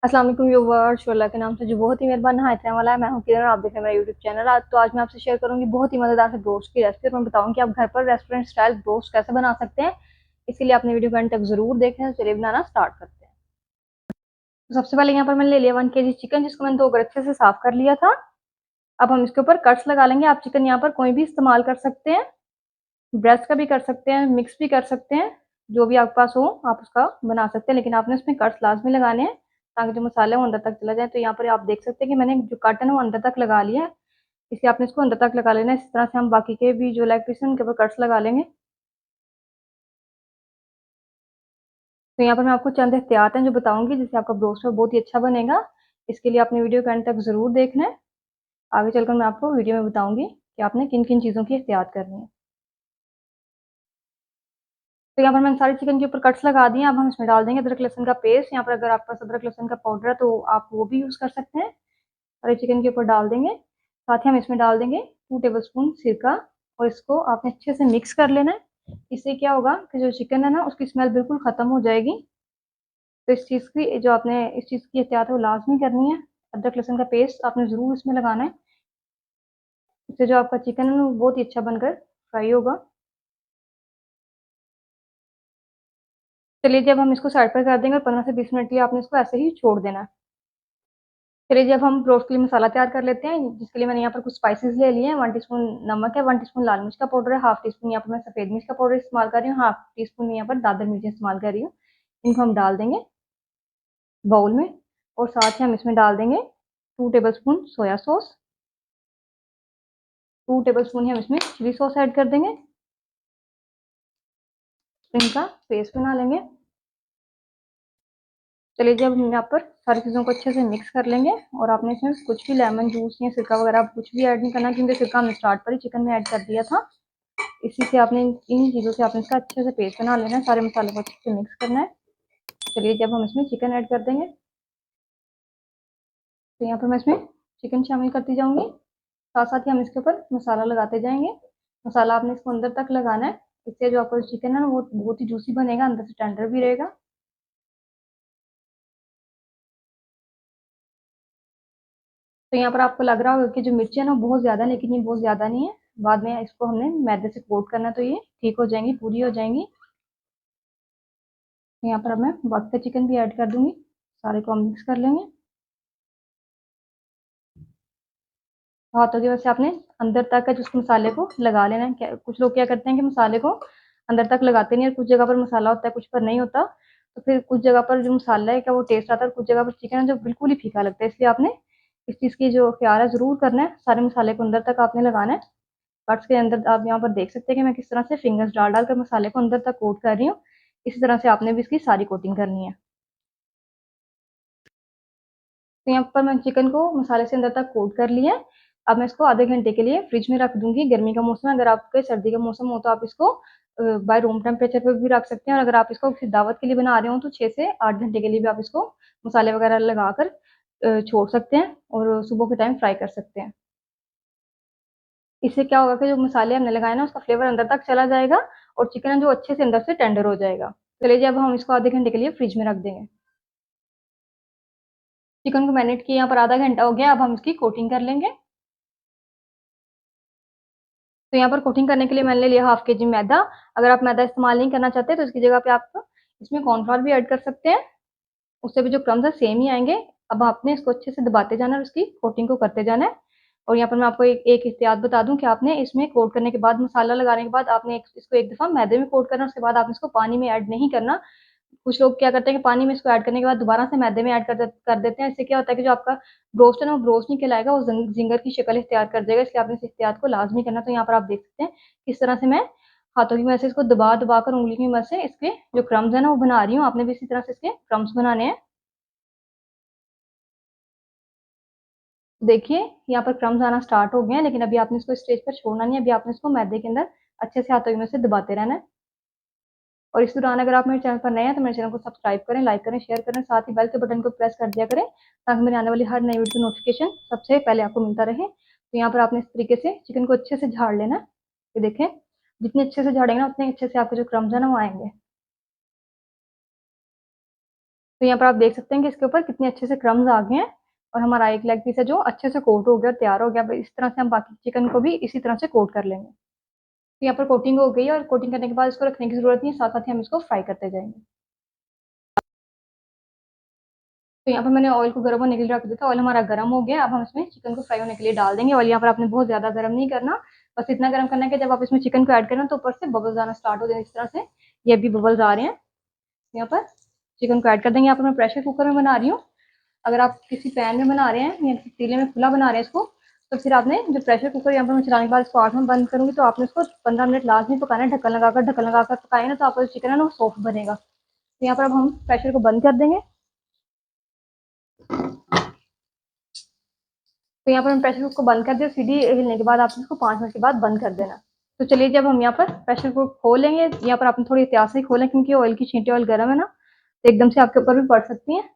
अस्सलाम वालेकुम व्यूअर्स, अल्लाह के नाम से जो बहुत ही मेहरबान नहायत रहने वाला है। मैं हूं किरण और आप देख रहे हैं मेरा यूट्यूब चैनल। आज मैं आपसे शेयर करूंगी बहुत ही मज़ेदार से ब्रोस्ट की रेसिपी और मैं बताऊंगी कि आप घर पर रेस्टोरेंट स्टाइल ब्रोस्ट कैसे बना सकते हैं। इसके लिए आपने वीडियो को एंड तक जरूर देखें। चलिए बनाना स्टार्ट करते हैं। तो सबसे पहले यहाँ पर मैंने ले लिया 1 kg चिकन, जिसको मैंने 2 बार अच्छे से साफ कर लिया था। अब हम इसके ऊपर कट्स लगा लेंगे। आप चिकन यहाँ पर कोई भी इस्तेमाल कर सकते हैं, ब्रेस्ट का भी कर सकते हैं, मिक्स भी कर सकते हैं, जो भी आपके पास हो आप उसका बना सकते हैं। लेकिन आपने उसमें कट्स लाजमी लगाने हैं ताकि जो मसाला है वो अंदर तक चला जाए। तो यहाँ पर आप देख सकते हैं कि मैंने जो कट है ना वो अंदर तक लगा लिया है, इसलिए आपने इसको अंदर तक लगा लेना है। इस तरह से हम बाकी के भी जो लेग पीस है उनके ऊपर कट्स लगा लेंगे। तो यहाँ पर मैं आपको चंद एहतियात हैं जो बताऊंगी, जिससे आपका ब्रोस्ट बहुत ही अच्छा बनेगा। इसके लिए आपने वीडियो के एंड तक जरूर देखना है। आगे चलकर मैं आपको वीडियो में बताऊंगी कि आपने किन किन चीज़ों की एहतियात करनी है। तो यहाँ पर मैंने सारी चिकन के ऊपर कट्स लगा दिए। अब हम इसमें डाल देंगे अदरक लहसुन का पेस्ट। यहाँ पर अगर आपके पास अदरक लहसुन का पाउडर है तो आप वो भी यूज़ कर सकते हैं। सारे चिकन के ऊपर डाल देंगे। साथ ही हम इसमें डाल देंगे 2 टेबल स्पून सिरका और इसको आपने अच्छे से मिक्स कर लेना है। इससे क्या होगा कि जो चिकन है ना उसकी स्मेल बिल्कुल ख़त्म हो जाएगी। तो इस चीज़ की एहतियात है वो लाजमी करनी है। अदरक लहसुन का पेस्ट आपने ज़रूर इसमें लगाना है। इससे जो आपका चिकन है ना वो बहुत ही अच्छा बनकर फ्राई होगा। चलिए, जब हम इसको साइड पर कर देंगे और 15 से 20 मिनट के लिए आपने इसको ऐसे ही छोड़ देना है। चलिए, जब हम रोस्ट के लिए मसाला तैयार कर लेते हैं, जिसके लिए मैंने यहाँ पर कुछ स्पाइसेस ले लिए हैं। 1 टीस्पून नमक है, 1 टीस्पून लाल मिर्च का पाउडर है, हाफ टी स्पून यहाँ पर मैं सफ़ेद मिर्च का पाउडर इस्तेमाल कर रही हूँ, हाफ टी स्पून यहाँ पर दादर मिर्च इस्तेमाल कर रही हूँ। इनको हम डाल देंगे बाउल में। और साथ ही हम इसमें डाल देंगे 2 tablespoon soya sauce. 2 tablespoon ही हम इसमें चिली सॉस ऐड कर देंगे। इनका पेस्ट बना लेंगे। चलिए, जब हम यहाँ पर सारी चीज़ों को अच्छे से मिक्स कर लेंगे और आपने इसमें कुछ भी लेमन जूस या सिरका वगैरह कुछ भी ऐड नहीं करना, क्योंकि सिरका हमने स्टार्ट पर ही चिकन में ऐड कर दिया था। इसी से आपने इन चीज़ों से आपने इसका अच्छे से पेस्ट बना लेना है। सारे मसालों को अच्छे से मिक्स करना है। चलिए, जब हम इसमें चिकन ऐड कर देंगे तो यहाँ पर मैं इसमें चिकन शामिल करती जाऊँगी। साथ साथ ही हम इसके ऊपर मसाला लगाते जाएंगे। मसाला आपने इसको अंदर तक लगाना है। इससे जो आपका चिकन है ना वो बहुत ही जूसी बनेगा, अंदर से टेंडर भी रहेगा। तो यहाँ पर आपको लग रहा होगा कि जो मिर्ची है ना बहुत ज़्यादा, लेकिन ये बहुत ज़्यादा नहीं है। बाद में इसको हमने मैदे से कोट करना है तो ये ठीक हो जाएंगी, पूरी हो जाएंगी। तो यहाँ पर अब मैं बाकी का चिकन भी ऐड कर दूंगी। सारे को हम मिक्स कर लेंगे। हाथों की वजह से आपने अंदर तक है जिस मसाले को लगा लेना है। कुछ लोग क्या करते हैं कि मसाले को अंदर तक लगाते नहीं है। कुछ जगह पर मसाला होता है, कुछ पर नहीं होता। तो फिर कुछ जगह पर जो मसाला है क्या वो टेस्ट आता है, कुछ जगह पर चिकन है जो बिल्कुल ही फीका लगता है। इसलिए आपने इस चीज़ की जो ख्याल है ज़रूर करना है। सारे मसाले को अंदर तक आपने लगाना है। कट्स के अंदर आप यहाँ पर देख सकते हैं कि मैं किस तरह से फिंगर्स डाल डाल कर मसाले को अंदर तक कोट कर रही हूँ। इसी तरह से आपने भी इसकी सारी कोटिंग करनी है। तो यहाँ पर मैं चिकन को मसाले से अंदर तक कोट कर लिया है। अब मैं इसको आधे घंटे के लिए फ्रिज में रख दूंगी। गर्मी का मौसम है, अगर आपके सर्दी का मौसम हो तो आप इसको बाय रूम टेम्परेचर पर भी रख सकते हैं। और अगर आप इसको किसी दावत के लिए बना रहे हो तो 6 से 8 घंटे के लिए भी आप इसको मसाले वगैरह लगाकर छोड़ सकते हैं और सुबह के टाइम फ्राई कर सकते हैं। इससे क्या होगा कि जो मसाले हमने लगाए ना उसका फ्लेवर अंदर तक चला जाएगा और चिकन है जो अच्छे से अंदर से टेंडर हो जाएगा। चलिए, अब हम इसको आधे घंटे के लिए फ्रिज में रख देंगे। चिकन को मैरिनेट किए यहाँ पर आधा घंटा हो गया। अब हम इसकी कोटिंग कर लेंगे। तो यहाँ पर कोटिंग करने के लिए मैंने लिया ½ kg मैदा। अगर आप मैदा इस्तेमाल नहीं करना चाहते तो इसकी जगह पे आप इसमें कॉर्नफ्लोर भी ऐड कर सकते हैं। उससे भी जो क्रम्स है सेम ही आएंगे। अब आपने इसको अच्छे से दबाते जाना है और उसकी कोटिंग को करते जाना है। और यहाँ पर मैं आपको एक एहतियात बता दूं कि आपने इसमें कोट करने के बाद, मसाला लगाने के बाद आपने इसको एक दफ़ा मैदे में कोट करना, उसके बाद आपने इसको पानी में ऐड नहीं करना। कुछ लोग क्या करते हैं कि पानी में इसको ऐड करने के बाद दोबारा से मैदे में ऐड कर देते हैं। इससे क्या होता है कि जो आपका ब्रोस्ट है ना वो ब्रोस्ट नहीं कहलाएगा, वो जिंगर की शक्ल इख्तियार कर देगा। इसलिए आपने इस एहतियात को लाजमी करना। तो यहाँ पर आप देख सकते हैं किस तरह से मैं हाथों की मदद से इसको दबा दबा कर, उंगली की मदद से इसके जो क्रम्स है ना वो बना रही हूँ। आपने भी इसी तरह से इसके क्रम्स बनाने हैं। देखिए, यहाँ पर क्रम्स आना स्टार्ट हो गए हैं, लेकिन अभी आपने इसको स्टेज पर छोड़ना नहीं है। अभी आपने इसको मैदे के अंदर अच्छे से हाथों की मदद से दबाते रहना है। और इस दौरान अगर आप मेरे चैनल पर नए हैं तो मेरे चैनल को सब्सक्राइब करें, लाइक करें, शेयर करें, साथ ही बेल के बटन को प्रेस कर दिया करें ताकि मेरे आने वाली हर नई वीडियो की नोटिफिकेशन सबसे पहले आपको मिलता रहे। तो यहाँ पर आपने इस तरीके से चिकन को अच्छे से झाड़ लेना है। ये देखें, जितने अच्छे से झाड़ेंगे ना उतने अच्छे से आपके जो क्रम्स है ना वो आएंगे। तो यहाँ पर आप देख सकते हैं कि इसके ऊपर कितने अच्छे से क्रम्स आ गए हैं और हमारा एक लेग पीस है जो अच्छे से कोट हो गया और तैयार हो गया। अब इस तरह से हम बाकी चिकन को भी इसी तरह से कोट कर लेंगे। तो यहाँ पर कोटिंग हो गई है और कोटिंग करने के बाद इसको रखने की जरूरत नहीं है, साथ साथ ही हम इसको फ्राई करते जाएंगे। तो यहाँ पर मैंने ऑयल को गर्म होने के लिए रख दिया था, ऑयल हमारा गर्म हो गया। अब हम इसमें चिकन को फ्राई होने के लिए डाल देंगे। ऑयल यहाँ पर आपने बहुत ज्यादा गर्म नहीं करना, बस इतना गर्म करना है कि जब आप इसमें चिकन को ऐड करें तो ऊपर से बबल्स आना स्टार्ट हो जाए। इस तरह से ये भी बबल्स आ रहे हैं। यहाँ पर चिकन को ऐड कर देंगे। यहाँ पर मैं प्रेशर कुकर में बना रही हूँ। अगर आप किसी पैन में बना रहे हैं या पतीले में खुला बना रहे हैं इसको, तो फिर आपने जो प्रेशर कुकर यहाँ पर मैं चलाने के बाद इसको 8 में बंद करूँगी, तो आपने इसको 15 मिनट लाजमी पकाना है। ढक्कन लगाकर पकाएंगे ना तो आपका जो चिकन है ना वो सॉफ्ट बनेगा। तो यहाँ पर अब हम प्रेशर को बंद कर देंगे। तो यहाँ पर हम प्रेशर कुकर को बंद कर दिया। सीढ़ी हिलने के बाद आपने इसको 5 मिनट के बाद बंद कर देना। तो चलिए जब हम यहाँ पर प्रेशर कुकर खोलेंगे, यहाँ पर आपने थोड़ी एहतियात से ही खोलें क्योंकि ऑयल की छींटे ऑयल गर्म है ना, तो एकदम से आपके ऊपर भी पड़ सकती हैं।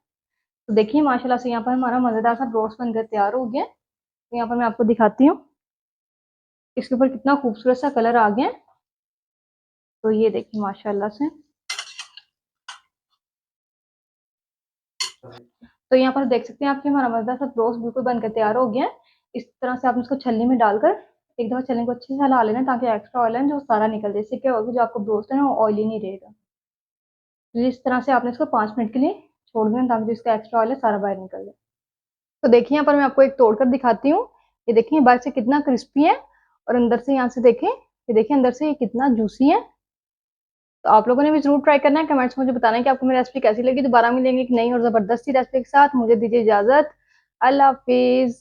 तो देखिए माशाल्लाह से यहाँ पर हमारा मज़ेदार सा रोस्ट बनकर तैयार हो गया। तो यहाँ पर मैं आपको दिखाती हूँ इसके ऊपर कितना खूबसूरत सा कलर आ गया। तो ये देखिए माशाल्लाह से। तो यहाँ पर देख सकते हैं आपकी हमारा मज़ेदार सा रोस्ट बिल्कुल बनकर तैयार हो गया है। इस तरह से आपने उसको छलनी में डालकर एक दफ़ा छलनी को अच्छे से हिला लेना ताकि एक्स्ट्रा ऑयल है जो सारा निकल जाए। इससे क्या होगा, जो आपको रोस्ट है ना वो ऑयली नहीं रहेगा। तो इस तरह से आपने इसको 5 मिनट के लिए छोड़ देना ताकि जो इसका एक्स्ट्रा ऑयल है सारा बाहर निकल जाए। तो देखिए यहाँ पर मैं आपको एक तोड़कर दिखाती हूँ। ये देखिए बाहर से कितना क्रिस्पी है और अंदर से यहाँ से देखें, ये देखिए अंदर से ये कितना जूसी है। तो आप लोगों ने भी जरूर ट्राई करना है। कमेंट्स में मुझे बताना है कि आपको मेरी रेसिपी कैसी लगी। दोबारा मिलेंगे एक नई और जबरदस्ती रेसिपी के साथ। मुझे दीजिए इजाजत। अल्लाह हाफिज।